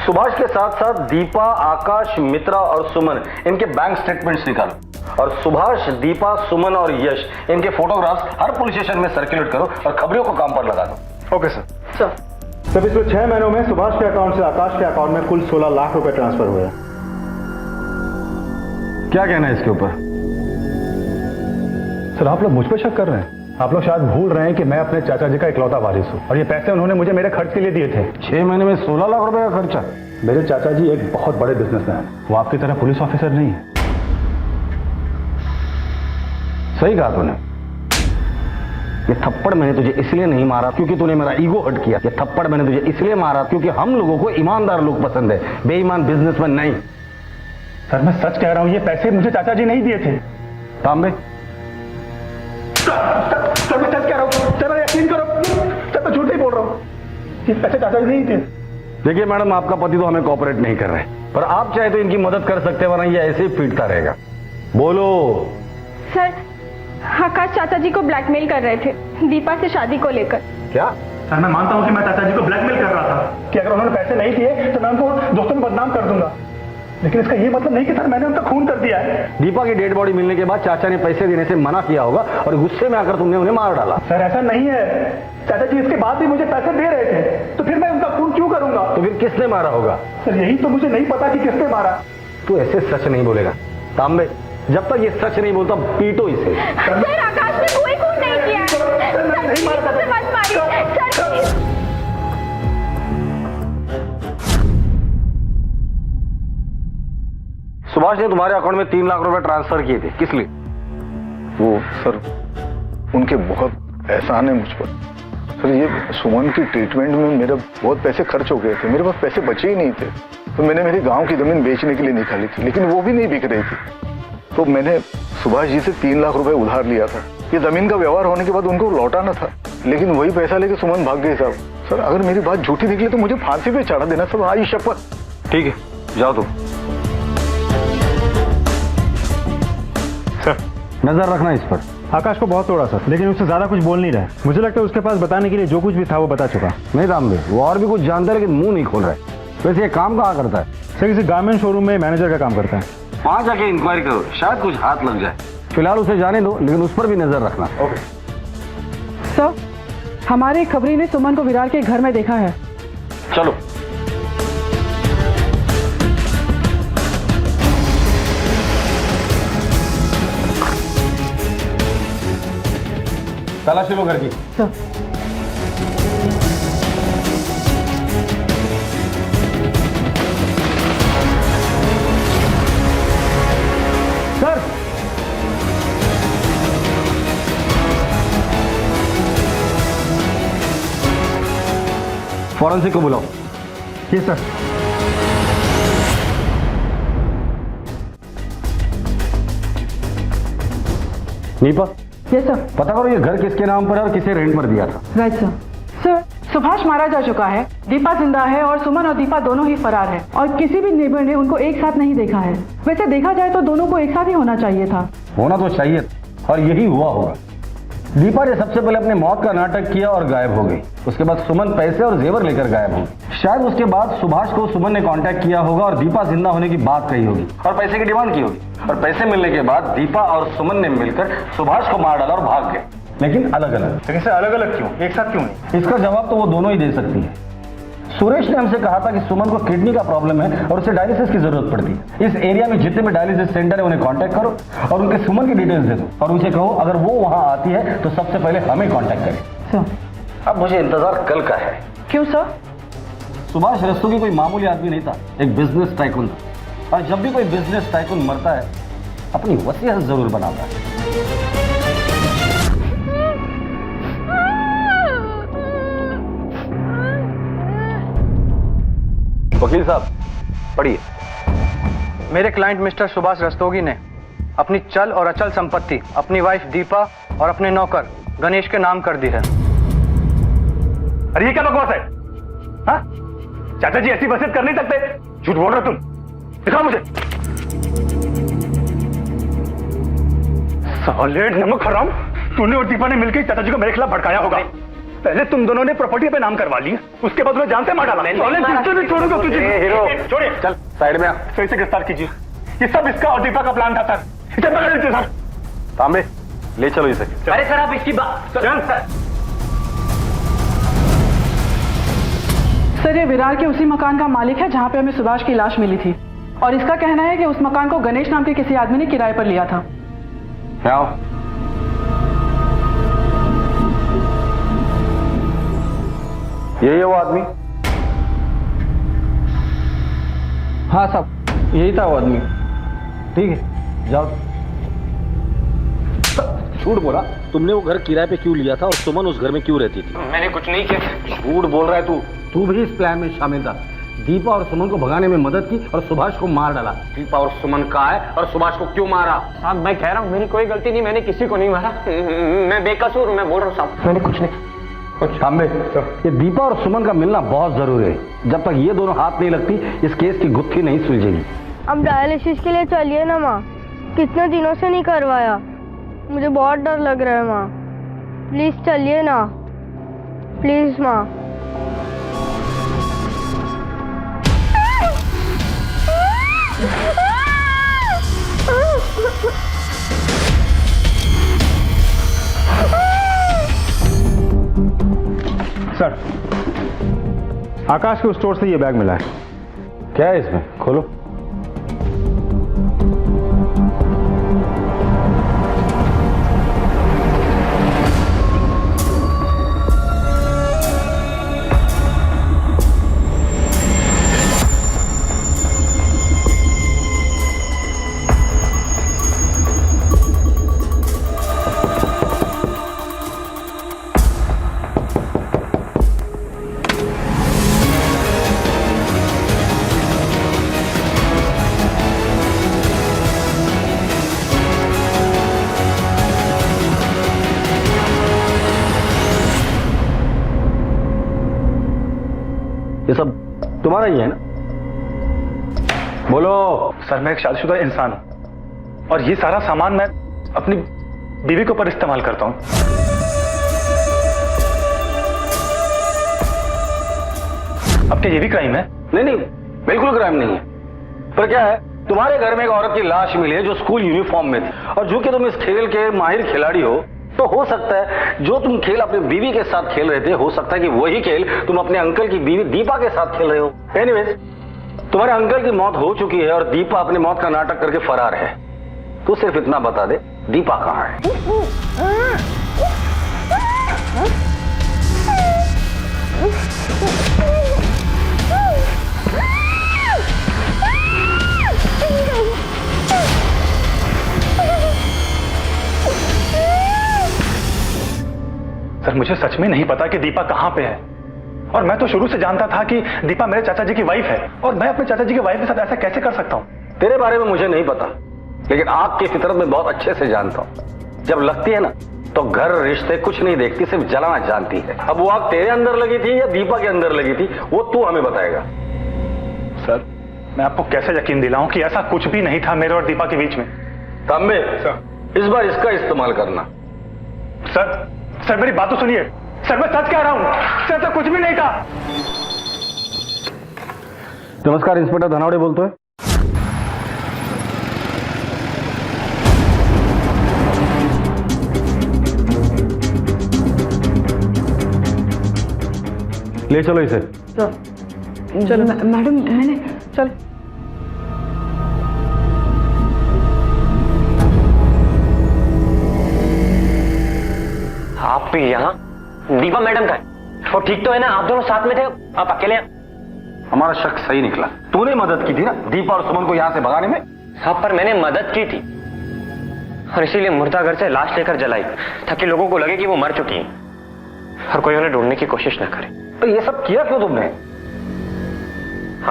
[SPEAKER 10] सुभाष के साथ साथ दीपा, आकाश, मित्रा और सुमन इनके बैंक स्टेटमेंट्स निकालो और सुभाष, दीपा, सुमन और यश इनके फोटोग्राफ्स हर पुलिस स्टेशन में सर्कुलेट करो और खबरों को काम पर लगा दो।
[SPEAKER 7] Okay sir. सर पिछले 6 महीनों में सुभाष के अकाउंट से आकाश के अकाउंट में कुल 16 लाख रुपए ट्रांसफर हुए।
[SPEAKER 10] क्या कहना है इसके ऊपर?
[SPEAKER 6] सर आप लोग मुझ पर शक कर रहे हैं। आप लोग शायद भूल रहे हैं कि मैं अपने चाचा जी का इकलौता वारिस हूँ और ये पैसे उन्होंने मुझे मेरे खर्च के लिए दिए थे।
[SPEAKER 10] 6 महीने में 16 लाख रुपए का खर्चा?
[SPEAKER 6] मेरे चाचा जी एक बहुत बड़े बिजनेसमैन हैं, वो आपकी तरह पुलिस ऑफिसर नहीं है।
[SPEAKER 10] सही कहा तूने। ये थप्पड़ मैंने तुझे इसलिए नहीं मारा क्योंकि तूने मेरा ईगो हर्ट किया। ये थप्पड़ मैंने तुझे इसलिए मारा क्योंकि हम लोगों को ईमानदार लोग पसंद है, बेईमान बिजनेसमैन नहीं।
[SPEAKER 6] सर मैं सच कह रहा हूँ, ये पैसे मुझे चाचा जी नहीं दिए थे।
[SPEAKER 10] तांबे,
[SPEAKER 6] सर मैं सच कह रहा हूँ, सर यकीन करो, सर मैं झूठ नहीं बोल रहा हूँ, ये पैसे चाचा जी नहीं थे।
[SPEAKER 10] देखिए मैडम, आपका पति तो हमें कोऑपरेट नहीं कर रहे, पर आप चाहे तो इनकी मदद कर सकते हैं, वरना ये ऐसे ही पीटता रहेगा। बोलो।
[SPEAKER 2] सर आकाश चाचा जी को ब्लैकमेल कर रहे थे दीपा से शादी को लेकर।
[SPEAKER 10] क्या?
[SPEAKER 6] सर मैं मानता हूँ कि मैं चाचा जी को ब्लैकमेल कर रहा था कि अगर उन्होंने पैसे नहीं दिए तो मैं उनको दोस्तों में बदनाम कर दूंगा, लेकिन इसका ये मतलब नहीं कि सर मैंने उनका खून कर दिया है।
[SPEAKER 10] दीपा की डेड बॉडी मिलने के बाद चाचा ने पैसे देने से मना किया होगा और गुस्से में आकर तुमने उन्हें मार डाला।
[SPEAKER 6] सर ऐसा नहीं है, चाचा जी इसके बाद भी मुझे पैसे दे रहे थे, तो फिर मैं उनका खून क्यों करूंगा?
[SPEAKER 10] तो फिर किसने मारा होगा?
[SPEAKER 6] सर यही तो मुझे नहीं पता कि किसने मारा।
[SPEAKER 10] तू ऐसे सच नहीं बोलेगा तांबे, जब तक ये सच नहीं बोलता पीटो इसे।
[SPEAKER 2] सर आकाश ने कोई खून नहीं किया। सर नहीं मारा, मत मारिए सर।
[SPEAKER 10] सुभाष ने तुम्हारे अकाउंट में 3 लाख रुपए ट्रांसफर किए थे, किस लिए?
[SPEAKER 9] वो सर उनके बहुत एहसान है मुझ पर। सर ये सुमन की ट्रीटमेंट में मेरे बहुत पैसे खर्च हो गए थे, मेरे पास पैसे बचे ही नहीं थे, तो मैंने मेरे गांव की जमीन बेचने के लिए निकाली थी, लेकिन वो भी नहीं बिक रही थी। तो मैंने सुभाष जी से 3 लाख रुपए उधार लिया था। ये जमीन का व्यवहार होने के बाद उनको लौटाना था, लेकिन वही पैसा लेके सुमन भाग गई साहब। सर अगर मेरी बात झूठी निकली तो मुझे फांसी पे चढ़ा देना सर, आई शपथ।
[SPEAKER 10] ठीक है, जाओ तुम।
[SPEAKER 7] सर
[SPEAKER 10] नजर रखना इस पर।
[SPEAKER 7] आकाश को बहुत तोड़ा सर, लेकिन उससे ज्यादा कुछ बोल नहीं रहा है। मुझे लगता है उसके पास बताने के लिए जो कुछ भी था वो बता चुका।
[SPEAKER 10] नहीं तांबे, वो और भी कुछ जानता है लेकिन मुंह नहीं खोल रहा है। वैसे ये काम कहाँ करता है?
[SPEAKER 7] सर किसी गारमेंट शोरूम में मैनेजर का काम करता है।
[SPEAKER 10] वहां जाके इंक्वायरी करो, शायद कुछ हाथ लग जाए। फिलहाल उसे जाने दो, लेकिन उस पर भी नजर रखना।
[SPEAKER 7] ओके
[SPEAKER 8] सर हमारे एक खबरी ने सुमन को विरार के घर में देखा है।
[SPEAKER 10] चलो। तलाशी लो घर की।
[SPEAKER 8] सर
[SPEAKER 6] सर फॉरेंसिक को बुलाओ।
[SPEAKER 7] जी सर।
[SPEAKER 6] Nipah,
[SPEAKER 8] yes sir.
[SPEAKER 6] पता करो ये घर किसके नाम पर है और किसे रेंट पर दिया था।
[SPEAKER 8] Right sir. सर, सुभाष मारा जा चुका है, दीपा जिंदा है और सुमन और दीपा दोनों ही फरार है और किसी भी नेबर ने उनको एक साथ नहीं देखा है। वैसे देखा जाए तो दोनों को एक साथ ही होना चाहिए था।
[SPEAKER 6] होना तो चाहिए और यही हुआ होगा। दीपा ने सबसे पहले अपने मौत का नाटक किया और गायब हो गई। उसके बाद सुमन पैसे और जेवर लेकर गायब हो गई। शायद उसके बाद सुभाष को सुमन ने कांटेक्ट किया होगा और दीपा जिंदा होने की बात कही होगी और पैसे की डिमांड की होगी और पैसे मिलने के बाद दीपा और सुमन ने मिलकर सुभाष को मार डाला और भाग गए, लेकिन अलग अलग।
[SPEAKER 7] लेकिन सर अलग अलग क्यों, एक साथ क्यों नहीं?
[SPEAKER 6] इसका जवाब तो वो दोनों ही दे सकती है। सुरेश ने हमसे कहा था कि सुमन को किडनी का प्रॉब्लम है और उसे डायलिसिस की जरूरत पड़ती है। इस एरिया में जितने भी डायलिसिस सेंटर है उन्हें कांटेक्ट करो और उनके सुमन की डिटेल्स दे दो और उनसे कहो अगर वो वहां आती है तो सबसे पहले हमें कांटेक्ट करें।
[SPEAKER 8] सर।
[SPEAKER 6] अब मुझे इंतजार कल का है।
[SPEAKER 8] क्यों सर?
[SPEAKER 6] सुभाष रस्तोगी कोई मामूली आदमी नहीं था, एक बिजनेस टाइकून था। और जब भी कोई बिजनेस टाइकून मरता है अपनी वसीयत जरूर बनाता है। वकील साहब पढ़िए।
[SPEAKER 7] मेरे क्लाइंट मिस्टर सुभाष रस्तोगी ने अपनी चल और अचल संपत्ति अपनी वाइफ दीपा और अपने नौकर गणेश के नाम कर दी है।
[SPEAKER 13] अरे ये क्या बकवास है? हाँ? चाचा जी ऐसी वसीयत कर नहीं सकते। झूठ बोल रहे हो तुम, दिखाओ मुझे। साले नमक हराम, तूने और दीपा ने मिलकर चाचा जी को मेरे खिलाफ भड़काया होगा। पहले तुम दोनों ने प्रॉपर्टी पे नाम करवा ली, उसके बाद उन्हें जान से मार डाला। नहीं छोड़ूंगा तुझे। हीरो छोड़िए,
[SPEAKER 6] चल साइड में आ।
[SPEAKER 13] सही से गिरफ्तार कीजिए। ये सब इसका और दीपा का प्लान था सर। इसे पकड़ लीजिए सर।
[SPEAKER 6] तांबे ले चलो इसे।
[SPEAKER 4] अरे सर आप इसकी बात
[SPEAKER 8] सर, ये विरार के उसी मकान का मालिक है जहाँ पे हमें सुभाष की लाश मिली थी और इसका कहना है कि उस मकान को गणेश नाम के किसी आदमी ने किराए पर लिया था।
[SPEAKER 6] आओ। यही है वो आदमी?
[SPEAKER 7] हाँ साहब यही था वो आदमी।
[SPEAKER 6] ठीक है जाओ। झूठ बोला, तुमने वो घर किराए पे क्यों लिया था और सुमन उस घर में क्यों रहती थी?
[SPEAKER 4] मैंने कुछ नहीं किया।
[SPEAKER 6] झूठ बोल रहा है तू भी इस प्लान में शामिल था। दीपा और सुमन को भगाने में मदद की और सुभाष को मार डाला।
[SPEAKER 4] दीपा और सुमन कहाँ है और सुभाष को क्यों मारा? साहब मैं कह रहा हूँ मेरी कोई गलती नहीं, मैंने किसी को नहीं मारा। मैं बेकसूर हूँ, मैं बोल रहा हूँ साहब मैंने कुछ नहीं।
[SPEAKER 6] तांबे, ये दीपा और सुमन का मिलना बहुत जरूरी है। जब तक ये दोनों हाथ नहीं लगती इस केस की गुत्थी नहीं सुलझेगी।
[SPEAKER 2] अब डायलिसिस के लिए चलिए ना माँ, कितने दिनों से नहीं करवाया, मुझे बहुत डर लग रहा है माँ, प्लीज चलिए ना, प्लीज माँ।
[SPEAKER 7] सर आकाश के स्टोर से ये बैग मिला है।
[SPEAKER 6] क्या है इसमें? खोलो। ये सब तुम्हारा ही है ना? बोलो।
[SPEAKER 13] सर मैं एक शादीशुदा इंसान हूं और ये सारा सामान मैं अपनी बीवी के ऊपर इस्तेमाल करता हूं। अब क्या ये भी क्राइम है?
[SPEAKER 6] नहीं, बिल्कुल क्राइम नहीं है। पर क्या है, तुम्हारे घर में एक औरत की लाश मिली है जो स्कूल यूनिफॉर्म में थी और जो कि तुम इस खेल के माहिर खिलाड़ी हो, तो हो सकता है जो तुम खेल अपनी बीवी के साथ खेल रहे थे, हो सकता है कि वही खेल तुम अपने अंकल की बीवी दीपा के साथ खेल रहे हो। एनीवेज, तुम्हारे अंकल की मौत हो चुकी है और दीपा अपनी मौत का नाटक करके फरार है। तो सिर्फ इतना बता दे, दीपा कहाँ है?
[SPEAKER 13] सर मुझे सच में नहीं पता कि दीपा कहां पे है और मैं तो शुरू से जानता था कि दीपा मेरे चाचा जी की वाइफ है, और मैं अपने चाचा जी की वाइफ के साथ ऐसा कैसे कर सकता हूँ?
[SPEAKER 10] तेरे बारे में मुझे नहीं पता, लेकिन आग की फितरत में बहुत अच्छे से जानता हूँ। जब लगती है ना तो घर रिश्ते कुछ नहीं देखती, सिर्फ जलाना जानती है। अब वो आग तेरे अंदर लगी थी या दीपा के अंदर लगी थी, वो तू हमें बताएगा।
[SPEAKER 13] सर, मैं आपको कैसे यकीन दिलाऊं कि ऐसा कुछ भी नहीं था मेरे और दीपा के बीच में?
[SPEAKER 10] तांबे, इस बार इसका इस्तेमाल करना।
[SPEAKER 13] सर मेरी बात तो सुनिए। सर मैं सच कह रहा हूं, सर तो कुछ भी नहीं था।
[SPEAKER 6] नमस्कार, इंस्पेक्टर धनावड़े बोलते हैं। ले चलो इसे।
[SPEAKER 8] चलो मैडम, मैंने चल।
[SPEAKER 4] आप भी यहाँ? दीपा मैडम का है? वो ठीक तो है ना? आप दोनों साथ में थे, आप अकेले?
[SPEAKER 10] हमारा शक सही निकला। तूने मदद की थी ना दीपा और सुमन को यहाँ से भगाने में?
[SPEAKER 4] साहब, पर मैंने मदद की थी और इसीलिए मुर्दा घर से लाश लेकर जलाई, ताकि लोगों को लगे कि वो मर चुकी है और कोई उन्हें ढूंढने की कोशिश न करे।
[SPEAKER 10] तो ये सब किया क्यों तुमने?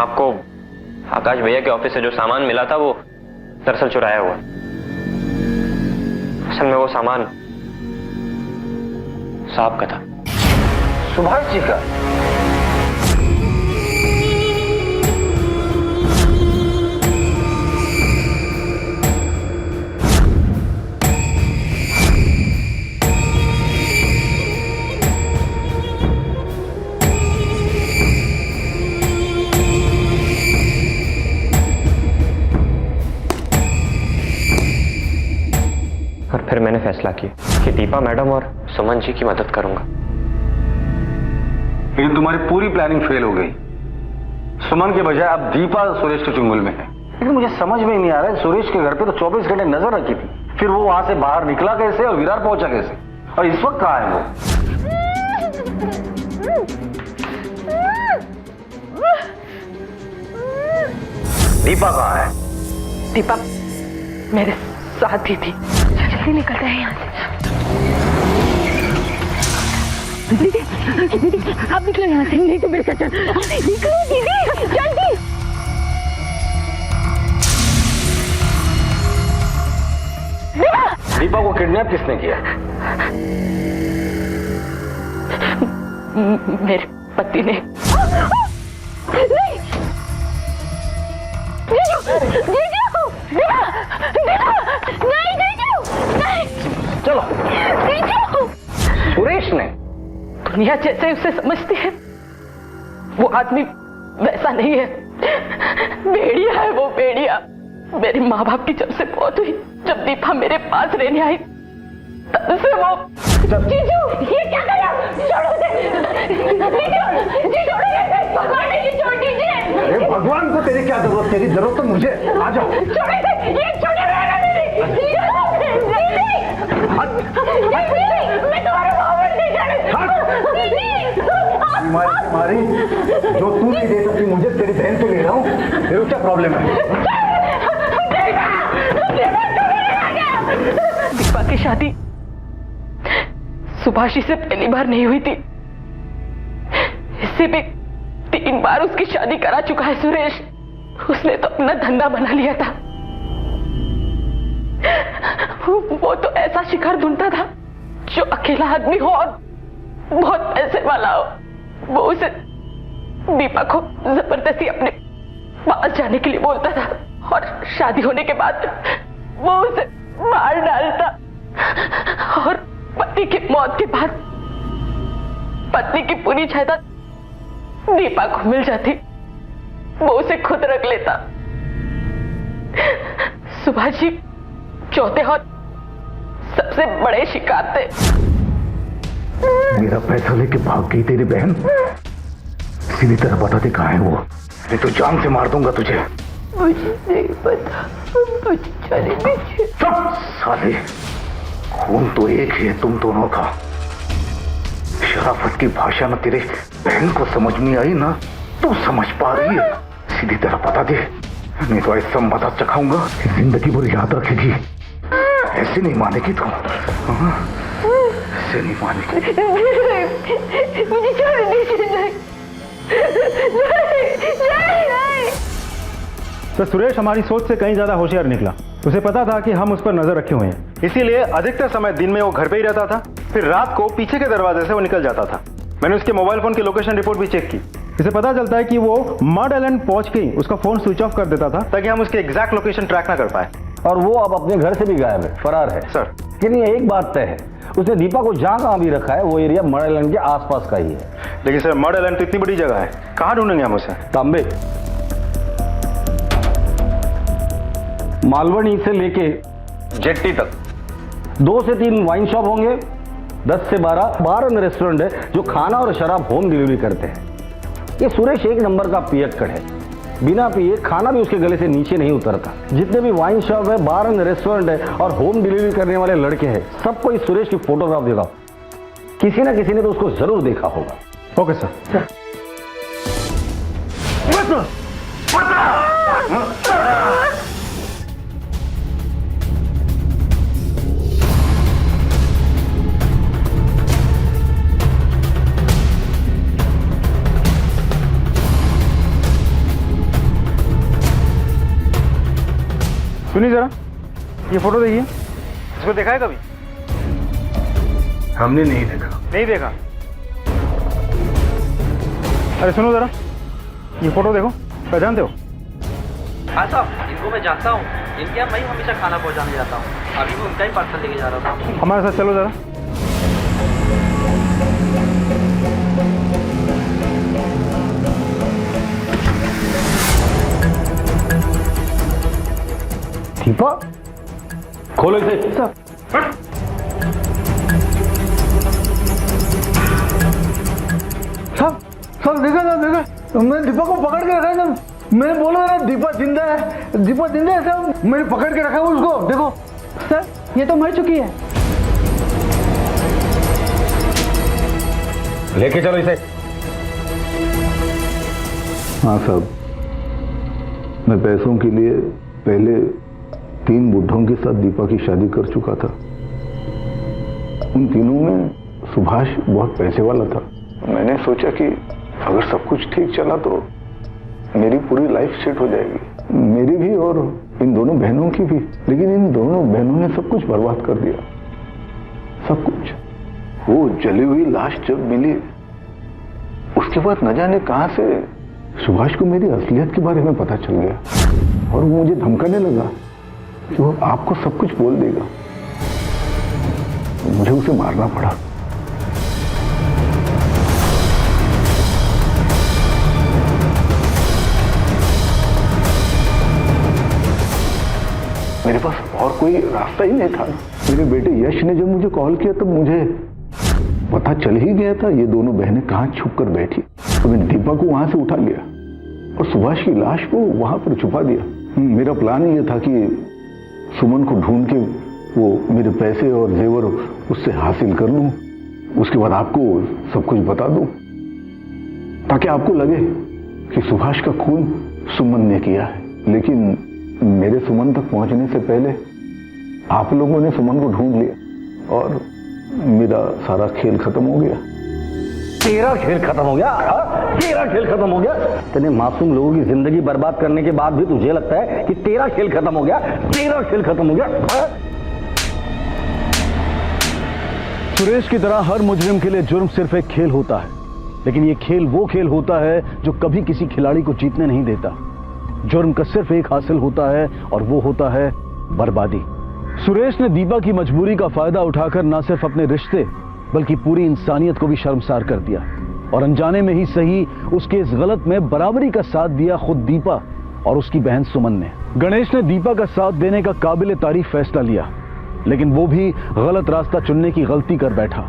[SPEAKER 4] आपको आकाश भैया के ऑफिस से जो सामान मिला था वो दरअसल चुराया हुआ। असल में वो सामान साहब का था।
[SPEAKER 10] सुभाष जी का?
[SPEAKER 4] और फिर मैंने फैसला किया कि दीपा मैडम और सुमन जी की मदद करूंगा।
[SPEAKER 10] लेकिन तुम्हारी पूरी प्लानिंग फेल हो गई। सुमन के बजाय अब दीपा सुरेश के चुंगल में है। लेकिन मुझे समझ में नहीं आ रहा है, सुरेश के घर पे तो 24 घंटे नजर रखी थी, फिर वो वहां से बाहर निकला कैसे और विरार पहुंचा कैसे, और इस वक्त कहां है वो? दीपा कहां है?
[SPEAKER 11] दीपा मेरे साथ ही थी। जल्दी निकलते हैं यहाँ से। दीदी, आप निकलो यहाँ से, नहीं तो मेरे साथ निकलो दीदी, जल्दी।
[SPEAKER 10] दीपा को किडनैप किसने किया?
[SPEAKER 11] मेरे पति ने।
[SPEAKER 10] चलो। सुरेश ने?
[SPEAKER 11] दुनिया जैसे उसे समझती है वो आदमी वैसा नहीं है। भेड़िया है वो, भेड़िया। मेरे माँ बाप की जब से मौत हुई, जब दीपा मेरे पास रहने आई, तब से वो। जीजू, ये क्या कर रहे हो? छोड़ो जी, छोड़ दीजिए।
[SPEAKER 9] अरे भगवान को तेरी क्या जरूरत? तेरी जरूरत तो मुझे। आ जाओ। मारी जो तू नहीं दे सकती मुझे, तेरी बहन से ले रहा हूँ। तेरे क्या प्रॉब्लम है?
[SPEAKER 11] दीपा की शादी सुभाषी से पहली बार नहीं हुई थी, इससे भी 3 बार उसकी शादी करा चुका है सुरेश। उसने तो अपना धंधा बना लिया था। वो तो ऐसा शिकार ढूंढता था जो अकेला आदमी हो और बहुत पैसे वाला हो। वो उसे दीपा को जबरदस्ती अपने पास जाने के लिए बोलता था और शादी होने के बाद वो उसे मार डालता। और पति की मौत के बाद पत्नी की पूरी जायदाद दीपा को मिल जाती, वो उसे खुद रख लेता। सुभाष जी चौथे और सबसे बड़े शिकार थे।
[SPEAKER 9] मेरा पैसा लेके भाग गई तेरी बहन। सीधी तरह बता दे कहाँ है वो, नहीं तो जान से मार दूंगा तुझे।
[SPEAKER 11] मुझे नहीं पता, चले पीछे।
[SPEAKER 9] साले, खून तो एक ही है तुम दोनों का। शराफत की भाषा में तेरे बहन को समझ में आई ना, तू समझ पा रही है। सीधी तरह बता दे, नहीं तो ऐसा मजा चखाऊंगा जिंदगी भर याद रखेगी। ऐसे नहीं मानेगी तू, ऐसे नहीं मानेगी।
[SPEAKER 11] मुझे छोड़ दीजिए।
[SPEAKER 7] तो सुरेश हमारी सोच से कहीं ज्यादा होशियार निकला। उसे पता था कि हम उस पर नजर रखे हुए हैं, इसीलिए अधिकतर समय दिन में वो घर पे ही रहता था, फिर रात को पीछे के दरवाजे से वो निकल जाता था। मैंने उसके मोबाइल फोन की लोकेशन रिपोर्ट भी चेक की। इसे पता चलता है कि वो मड आइलैंड पहुंच के ही उसका फोन स्विच ऑफ कर देता था ताकि हम उसके एग्जैक्ट लोकेशन ट्रैक ना कर पाए।
[SPEAKER 6] और वो अब अपने घर से भी गायब है, फरार है
[SPEAKER 7] सर।
[SPEAKER 6] लेकिन ये एक बात तय है, उसने दीपा को जहां कहां भी रखा है वो एरिया मड आइलैंड के आसपास का ही है।
[SPEAKER 7] लेकिन सर मड आइलैंड तो इतनी बड़ी जगह है, कहां ढूंढेंगे हम उसे?
[SPEAKER 6] तांबे मालवनी से लेके जेट्टी तक 2 से 3 वाइन शॉप होंगे, 10 से 12 बार एंड रेस्टोरेंट है जो खाना और शराब होम डिलीवरी करते हैं। ये सुरेश एक नंबर का पियक्कड़ है, बिना पिए खाना भी उसके गले से नीचे नहीं उतरता। जितने भी वाइन शॉप है, बार एंड रेस्टोरेंट है और होम डिलीवरी करने वाले लड़के हैं, सबको इस सुरेश की फोटोग्राफ देगा। किसी ना किसी ने तो उसको जरूर देखा होगा।
[SPEAKER 7] Okay sir. सुनिए जरा, ये फोटो देखिए। इसको देखा है कभी?
[SPEAKER 5] हमने नहीं देखा।
[SPEAKER 7] नहीं देखा? अरे सुनो जरा, ये फोटो देखो, पहचानते हो?
[SPEAKER 14] हाँ साहब, इनको मैं जानता हूँ। इनके यहाँ मैं हमेशा खाना पहुँचाने जाता हूँ। अभी मैं उनका ही पार्सल लेके जा रहा था।
[SPEAKER 7] हमारे साथ चलो जरा।
[SPEAKER 6] दीपा खोलो इसे।
[SPEAKER 12] सब देखा ना, देखा मैंने दीपा को पकड़ के रखा है ना। मैंने बोला ना दीपा जिंदा है, दीपा जिंदा है सब। मैंने पकड़ के रखा है उसको। देखो
[SPEAKER 8] सर, ये तो मर चुकी है।
[SPEAKER 6] लेके चलो इसे।
[SPEAKER 9] हाँ साहब, मैं पैसों के लिए पहले 3 बुढ़ों के साथ दीपा की शादी कर चुका था। उन तीनों में सुभाष बहुत पैसे वाला था। मैंने सोचा कि अगर सब कुछ ठीक चला तो मेरी पूरी लाइफ सेट हो जाएगी, मेरी भी और इन दोनों बहनों की भी। लेकिन इन दोनों बहनों ने सब कुछ बर्बाद कर दिया, सब कुछ। वो जली हुई लाश जब मिली उसके बाद न जाने कहां से सुभाष को मेरी असलियत के बारे में पता चल गया और वो मुझे धमकाने लगा कि वो आपको सब कुछ बोल देगा। मुझे उसे मारना पड़ा। मेरे पास और कोई रास्ता ही नहीं था। मेरे बेटे यश ने जब मुझे कॉल किया तब मुझे पता चल ही गया था ये दोनों बहनें कहां छुप कर बैठी। तो मैंने दीपा को वहां से उठा लिया और सुभाष की लाश को वहां पर छुपा दिया। मेरा प्लान ये था कि सुमन को ढूंढ के वो मेरे पैसे और जेवर उससे हासिल कर लूं, उसके बाद आपको सब कुछ बता दूं ताकि आपको लगे कि सुभाष का खून सुमन ने किया है। लेकिन मेरे सुमन तक पहुंचने से पहले आप लोगों ने सुमन को ढूंढ लिया और मेरा सारा खेल खत्म हो गया।
[SPEAKER 6] तेरा खेल खत्म हो गया? तेरा खेल खत्म हो गया? तेने मासूम लोगों की जिंदगी बर्बाद करने के बाद भी तुझे लगता है कि तेरा खेल खत्म हो गया? तेरा खेल खत्म हो गया? सुरेश की तरह हर मुजरिम के लिए जुर्म सिर्फ एक खेल होता है, लेकिन ये खेल वो खेल होता है जो कभी किसी खिलाड़ी को जीतने नहीं देता। जुर्म का सिर्फ एक हासिल होता है और वो होता है बर्बादी। सुरेश ने दीपा की मजबूरी का फायदा उठाकर न सिर्फ अपने रिश्ते बल्कि पूरी इंसानियत को भी शर्मसार कर दिया और अनजाने में ही सही उसके इस गलत में बराबरी का साथ दिया खुद दीपा और उसकी बहन सुमन ने। गणेश ने दीपा का साथ देने का काबिल तारीफ फैसला लिया, लेकिन वो भी गलत रास्ता चुनने की गलती कर बैठा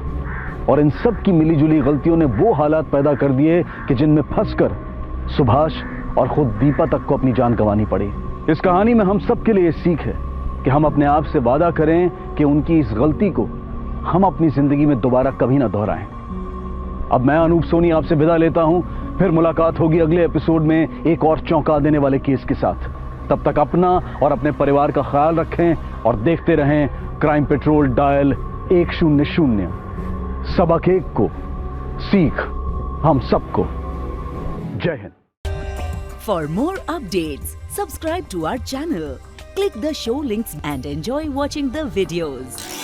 [SPEAKER 6] और इन सब की मिलीजुली गलतियों ने वो हालात पैदा कर दिए कि जिनमें फंसकर सुभाष और खुद दीपा तक को अपनी जान गंवानी पड़ी। इस कहानी में हम सब के लिए सीख है कि हम अपने आप से वादा करें कि उनकी इस गलती को हम अपनी जिंदगी में दोबारा कभी ना दोहराएं। अब मैं अनूप सोनी आपसे विदा लेता हूं, फिर मुलाकात होगी अगले एपिसोड में एक और चौंका देने वाले केस के साथ। तब तक अपना और अपने परिवार का ख्याल रखें और देखते रहें क्राइम पेट्रोल डायल 100। सबक एक को, सीख हम सबको। जय Hind.
[SPEAKER 1] For more updates, subscribe to our channel, click the show links and enjoy watching the videos.